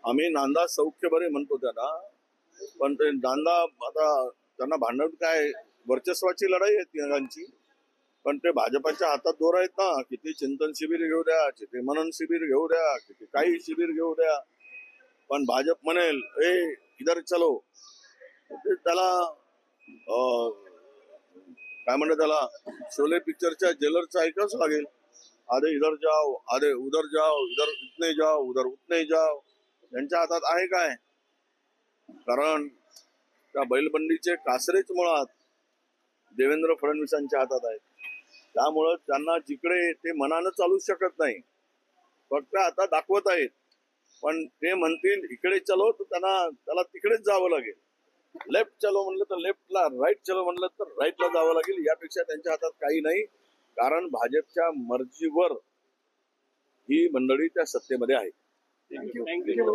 आम्ही नांदा सौख्य बरे म्हणतो त्यांना, पण ते नांदा आता त्यांना भांडण काय, वर्चस्वाची लढाई आहे तिघांची. पण ते भाजपाच्या हातात दोर आहेत ना. किती चिंतन शिबिर घेऊ द्या, किती मनन शिबिर घेऊ द्या, किती काही शिबिर घेऊ द्या, पण भाजप म्हणेल ए इधर चलो, त्याला काय म्हणतात त्याला, शोले पिक्चरच्या जेलरचं ऐकावंच लागेल. आधे इधर जाओ, आधे उधर जाओ, इधर उतने जाओ, उधर उतने जाओ. त्यांच्या हातात आहे काय? कारण त्या बैलबंडीचे कासरेच मुळात देवेंद्र फडणवीसांच्या हातात आहेत. त्यामुळं त्यांना जिकडे ते मनानं चालू शकत नाही, फक्त आता दाखवत आहेत. पण ते म्हणतील इकडे चलो तर त्याला तिकडेच जावं लागेल. लेफ्ट चलो म्हणलं तर लेफ्टला, राईट चलो म्हणलं तर राईटला जावं लागेल. यापेक्षा त्यांच्या हातात काही नाही. कारण भाजपच्या मर्जीवर ही मंडळी त्या सत्तेमध्ये आहे. थँक्यू.